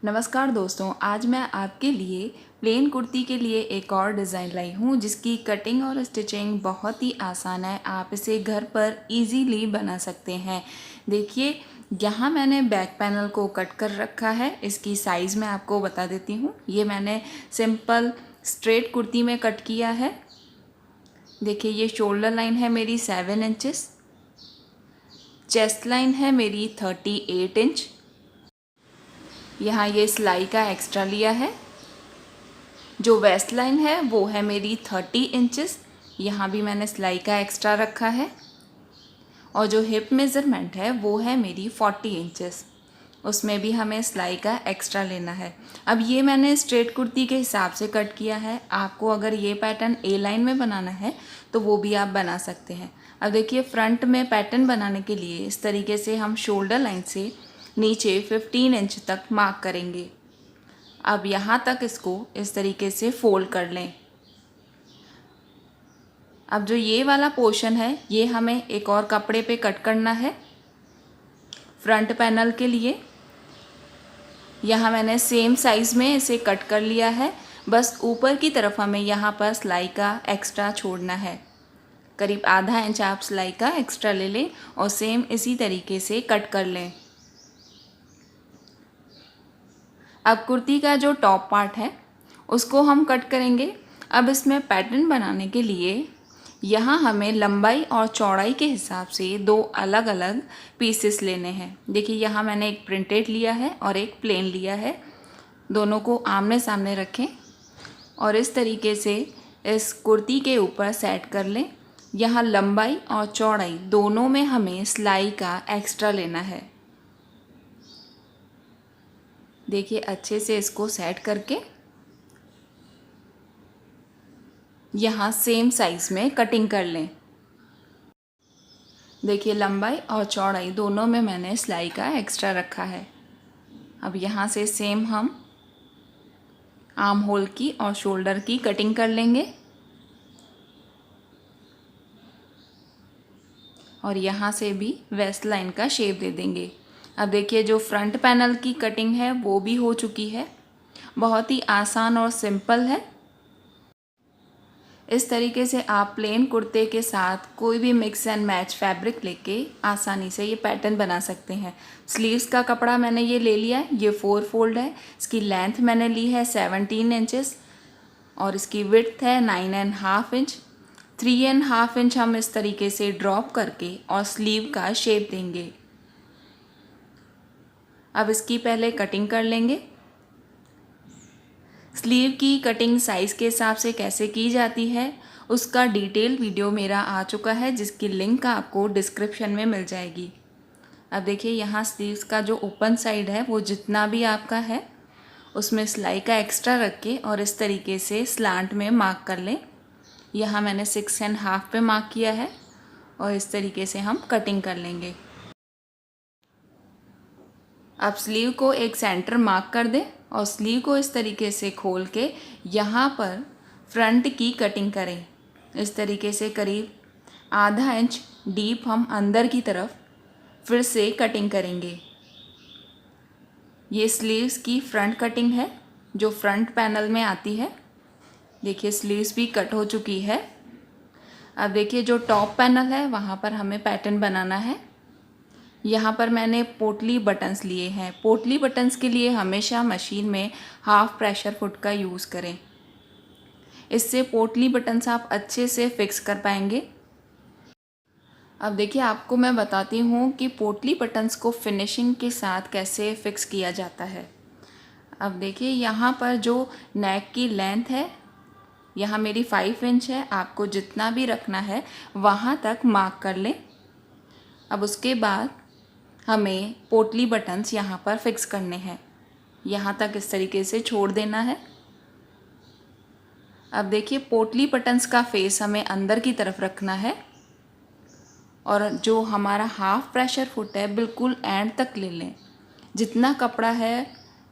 नमस्कार दोस्तों, आज मैं आपके लिए प्लेन कुर्ती के लिए एक और डिज़ाइन लाई हूँ जिसकी कटिंग और स्टिचिंग बहुत ही आसान है। आप इसे घर पर इजीली बना सकते हैं। देखिए, यहाँ मैंने बैक पैनल को कट कर रखा है। इसकी साइज़ मैं आपको बता देती हूँ। ये मैंने सिंपल स्ट्रेट कुर्ती में कट किया है। देखिए, ये शोल्डर लाइन है मेरी 7 इंचेस, चेस्ट लाइन है मेरी 38 इंच। यहाँ ये सिलाई का एक्स्ट्रा लिया है। जो वेस्ट लाइन है वो है मेरी 30 इंचेस, यहाँ भी मैंने सिलाई का एक्स्ट्रा रखा है। और जो हिप मेज़रमेंट है वो है मेरी 40 इंचेस, उसमें भी हमें सिलाई का एक्स्ट्रा लेना है। अब ये मैंने स्ट्रेट कुर्ती के हिसाब से कट किया है। आपको अगर ये पैटर्न ए लाइन में बनाना है तो वो भी आप बना सकते हैं। अब देखिए, फ्रंट में पैटर्न बनाने के लिए इस तरीके से हम शोल्डर लाइन से नीचे 15 इंच तक मार्क करेंगे। अब यहाँ तक इसको इस तरीके से फोल्ड कर लें। अब जो ये वाला पोर्शन है ये हमें एक और कपड़े पे कट करना है फ्रंट पैनल के लिए। यहाँ मैंने सेम साइज़ में इसे कट कर लिया है। बस ऊपर की तरफ हमें यहाँ पर सिलाई का एक्स्ट्रा छोड़ना है। करीब आधा इंच आप सिलाई का एक्स्ट्रा ले लें और सेम इसी तरीके से कट कर लें। अब कुर्ती का जो टॉप पार्ट है उसको हम कट करेंगे। अब इसमें पैटर्न बनाने के लिए यहाँ हमें लंबाई और चौड़ाई के हिसाब से दो अलग अलग पीसेस लेने हैं। देखिए, यहाँ मैंने एक प्रिंटेड लिया है और एक प्लेन लिया है। दोनों को आमने सामने रखें और इस तरीके से इस कुर्ती के ऊपर सेट कर लें। यहाँ लंबाई और चौड़ाई दोनों में हमें सिलाई का एक्स्ट्रा लेना है। देखिए, अच्छे से इसको सेट करके यहाँ सेम साइज़ में कटिंग कर लें। देखिए, लंबाई और चौड़ाई दोनों में मैंने सिलाई का एक्स्ट्रा रखा है। अब यहाँ से सेम हम आर्म होल की और शोल्डर की कटिंग कर लेंगे और यहाँ से भी वेस्ट लाइन का शेप दे देंगे। अब देखिए, जो फ्रंट पैनल की कटिंग है वो भी हो चुकी है। बहुत ही आसान और सिंपल है। इस तरीके से आप प्लेन कुर्ते के साथ कोई भी मिक्स एंड मैच फैब्रिक लेके आसानी से ये पैटर्न बना सकते हैं। स्लीव्स का कपड़ा मैंने ये ले लिया है। ये 4 फोल्ड है। इसकी लेंथ मैंने ली है 17 इंचेस और इसकी विड्थ है 9.5 इंच। 3.5 इंच हम इस तरीके से ड्रॉप करके और स्लीव का शेप देंगे। अब इसकी पहले कटिंग कर लेंगे। स्लीव की कटिंग साइज़ के हिसाब से कैसे की जाती है उसका डिटेल वीडियो मेरा आ चुका है, जिसकी लिंक आपको डिस्क्रिप्शन में मिल जाएगी। अब देखिए, यहाँ स्लीव्स का जो ओपन साइड है वो जितना भी आपका है उसमें सिलाई का एक्स्ट्रा रख के और इस तरीके से स्लांट में मार्क कर लें। यहाँ मैंने 6.5 पे मार्क किया है और इस तरीके से हम कटिंग कर लेंगे। अब स्लीव को एक सेंटर मार्क कर दें और स्लीव को इस तरीके से खोल के यहाँ पर फ्रंट की कटिंग करें। इस तरीके से करीब आधा इंच डीप हम अंदर की तरफ फिर से कटिंग करेंगे। ये स्लीव्स की फ्रंट कटिंग है जो फ्रंट पैनल में आती है। देखिए, स्लीव्स भी कट हो चुकी है। अब देखिए, जो टॉप पैनल है वहाँ पर हमें पैटर्न बनाना है। यहाँ पर मैंने पोटली बटन्स लिए हैं। पोटली बटन्स के लिए हमेशा मशीन में हाफ प्रेशर फुट का यूज़ करें। इससे पोटली बटन्स आप अच्छे से फिक्स कर पाएंगे। अब देखिए, आपको मैं बताती हूँ कि पोटली बटन्स को फिनिशिंग के साथ कैसे फिक्स किया जाता है। अब देखिए, यहाँ पर जो नेक की लेंथ है यहाँ मेरी 5 इंच है। आपको जितना भी रखना है वहाँ तक मार्क कर लें। अब उसके बाद हमें पोटली बटन्स यहाँ पर फिक्स करने हैं। यहाँ तक इस तरीके से छोड़ देना है। अब देखिए, पोटली बटन्स का फेस हमें अंदर की तरफ रखना है और जो हमारा हाफ प्रेशर फुट है बिल्कुल एंड तक ले लें। जितना कपड़ा है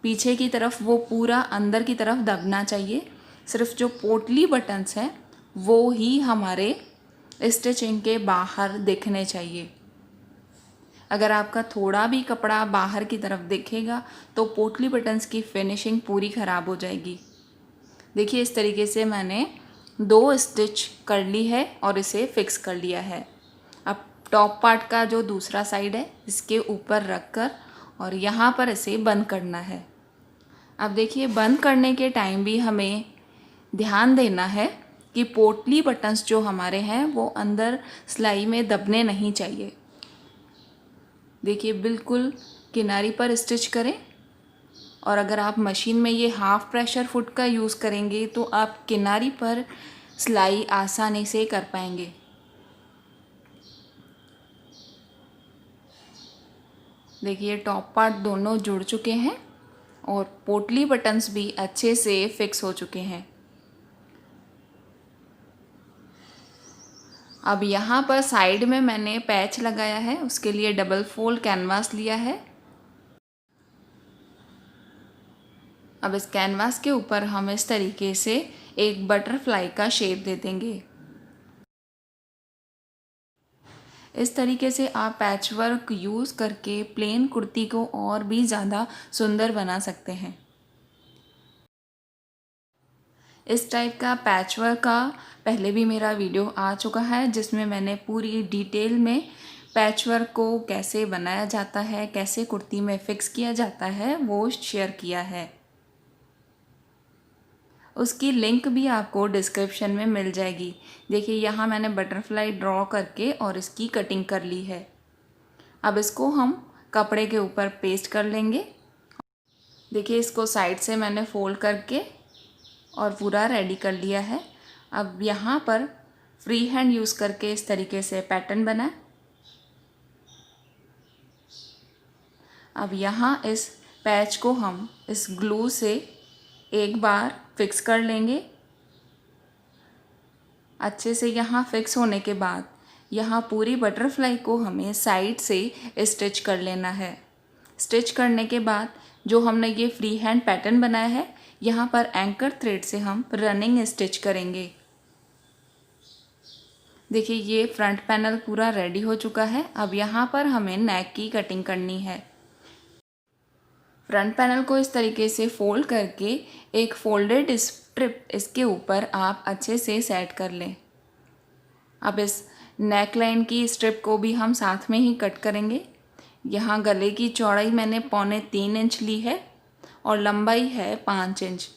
पीछे की तरफ वो पूरा अंदर की तरफ दबना चाहिए। सिर्फ जो पोटली बटन्स हैं वो ही हमारे स्टिचिंग के बाहर दिखने चाहिए। अगर आपका थोड़ा भी कपड़ा बाहर की तरफ दिखेगा तो पोटली बटन्स की फिनिशिंग पूरी ख़राब हो जाएगी। देखिए इस तरीके से मैंने 2 स्टिच कर ली है और इसे फिक्स कर लिया है। अब टॉप पार्ट का जो दूसरा साइड है इसके ऊपर रख कर और यहाँ पर इसे बंद करना है। अब देखिए बंद करने के टाइम भी हमें ध्यान देना है कि पोटली बटन्स जो हमारे हैं वो अंदर सिलाई में दबने नहीं चाहिए। देखिए बिल्कुल किनारी पर स्टिच करें और अगर आप मशीन में ये हाफ प्रेशर फुट का यूज़ करेंगे तो आप किनारी पर सिलाई आसानी से कर पाएंगे। देखिए टॉप पार्ट दोनों जुड़ चुके हैं और पोटली बटन्स भी अच्छे से फिक्स हो चुके हैं। अब यहाँ पर साइड में मैंने पैच लगाया है, उसके लिए डबल फोल्ड कैनवास लिया है। अब इस कैनवास के ऊपर हम इस तरीके से एक बटरफ्लाई का शेप दे देंगे। इस तरीके से आप पैच वर्क यूज़ करके प्लेन कुर्ती को और भी ज़्यादा सुंदर बना सकते हैं। इस टाइप का पैच वर्क का पहले भी मेरा वीडियो आ चुका है जिसमें मैंने पूरी डिटेल में पैच वर्क को कैसे बनाया जाता है, कैसे कुर्ती में फ़िक्स किया जाता है वो शेयर किया है। उसकी लिंक भी आपको डिस्क्रिप्शन में मिल जाएगी। देखिए यहाँ मैंने बटरफ्लाई ड्रॉ करके और इसकी कटिंग कर ली है। अब इसको हम कपड़े के ऊपर पेस्ट कर लेंगे। देखिए इसको साइड से मैंने फोल्ड करके और पूरा रेडी कर लिया है। अब यहाँ पर फ्री हैंड यूज़ करके इस तरीके से पैटर्न बनाएं। अब यहाँ इस पैच को हम इस ग्लू से एक बार फिक्स कर लेंगे। अच्छे से यहाँ फिक्स होने के बाद यहाँ पूरी बटरफ्लाई को हमें साइड से स्टिच कर लेना है। स्टिच करने के बाद जो हमने ये फ्री हैंड पैटर्न बनाया है यहाँ पर एंकर थ्रेड से हम रनिंग स्टिच करेंगे। देखिए ये फ्रंट पैनल पूरा रेडी हो चुका है। अब यहाँ पर हमें नेक की कटिंग करनी है। फ्रंट पैनल को इस तरीके से फोल्ड करके एक फोल्डेड स्ट्रिप इसके ऊपर आप अच्छे से सेट कर लें। अब इस नेक लाइन की स्ट्रिप को भी हम साथ में ही कट करेंगे। यहाँ गले की चौड़ाई मैंने 3.25 इंच ली है और लंबाई है 5 इंच।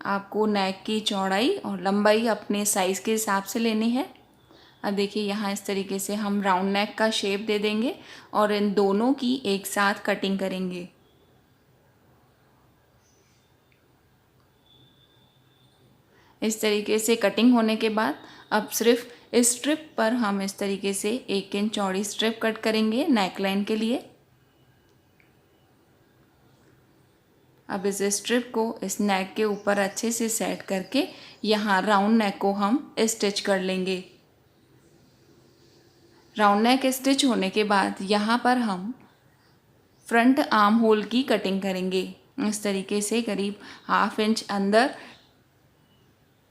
आपको नेक की चौड़ाई और लंबाई अपने साइज़ के हिसाब से लेनी है। अब देखिए यहाँ इस तरीके से हम राउंड नेक का शेप दे देंगे और इन दोनों की एक साथ कटिंग करेंगे। इस तरीके से कटिंग होने के बाद अब सिर्फ इस स्ट्रिप पर हम इस तरीके से 1 इंच चौड़ी स्ट्रिप कट करेंगे नेक लाइन के लिए। अब इस स्ट्रिप को इस नेक के ऊपर अच्छे से सेट करके यहाँ राउंड नेक को हम स्टिच कर लेंगे। राउंड नेक स्टिच होने के बाद यहाँ पर हम फ्रंट आर्म होल की कटिंग करेंगे। इस तरीके से करीब 1/2 इंच अंदर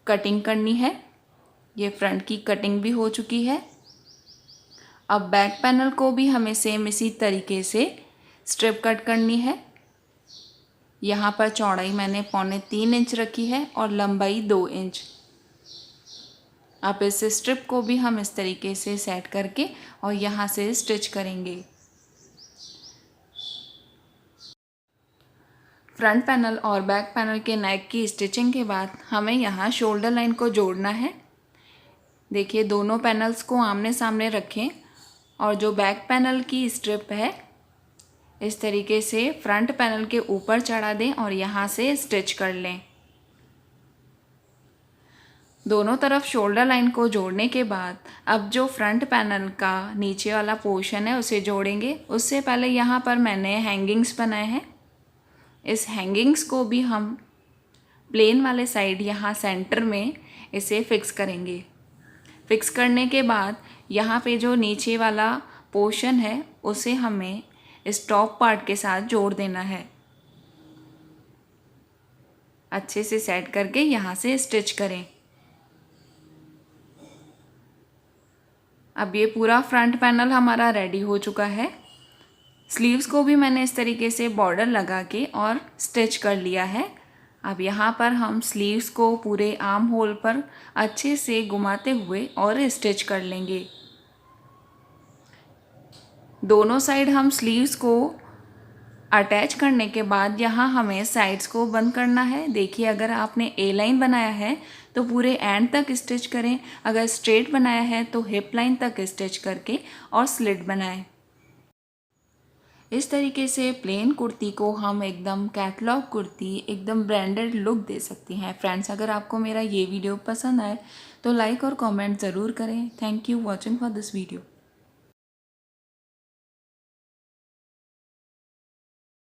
कटिंग करनी है। ये फ्रंट की कटिंग भी हो चुकी है। अब बैक पैनल को भी हमें सेम इसी तरीके से स्ट्रिप कट करनी है। यहाँ पर चौड़ाई मैंने 3.25 इंच रखी है और लंबाई 2 इंच। अब इस स्ट्रिप को भी हम इस तरीके से सेट करके और यहाँ से स्टिच करेंगे। फ्रंट पैनल और बैक पैनल के नेक की स्टिचिंग के बाद हमें यहाँ शोल्डर लाइन को जोड़ना है। देखिए दोनों पैनल्स को आमने सामने रखें और जो बैक पैनल की स्ट्रिप है इस तरीके से फ्रंट पैनल के ऊपर चढ़ा दें और यहाँ से स्टिच कर लें। दोनों तरफ शोल्डर लाइन को जोड़ने के बाद अब जो फ्रंट पैनल का नीचे वाला पोर्शन है उसे जोड़ेंगे। उससे पहले यहाँ पर मैंने हैंगिंग्स बनाए हैं। इस हैंगिंग्स को भी हम प्लेन वाले साइड यहाँ सेंटर में इसे फिक्स करेंगे। फिक्स करने के बाद यहाँ पे जो नीचे वाला पोर्शन है उसे हमें इस टॉप पार्ट के साथ जोड़ देना है। अच्छे से सेट करके यहाँ से स्टिच करें। अब ये पूरा फ्रंट पैनल हमारा रेडी हो चुका है। स्लीव्स को भी मैंने इस तरीके से बॉर्डर लगा के और स्टिच कर लिया है। अब यहाँ पर हम स्लीव्स को पूरे आर्म होल पर अच्छे से घुमाते हुए और स्टिच कर लेंगे। दोनों साइड हम स्लीव्स को अटैच करने के बाद यहाँ हमें साइड्स को बंद करना है। देखिए, अगर आपने ए लाइन बनाया है तो पूरे एंड तक स्टिच करें, अगर स्ट्रेट बनाया है तो हिप लाइन तक स्टिच करके और स्लिट बनाएं। इस तरीके से प्लेन कुर्ती को हम एकदम कैटलॉग कुर्ती, एकदम ब्रांडेड लुक दे सकती हैं। फ्रेंड्स, अगर आपको मेरा ये वीडियो पसंद आए तो लाइक और कमेंट ज़रूर करें। Thank you watching for this video.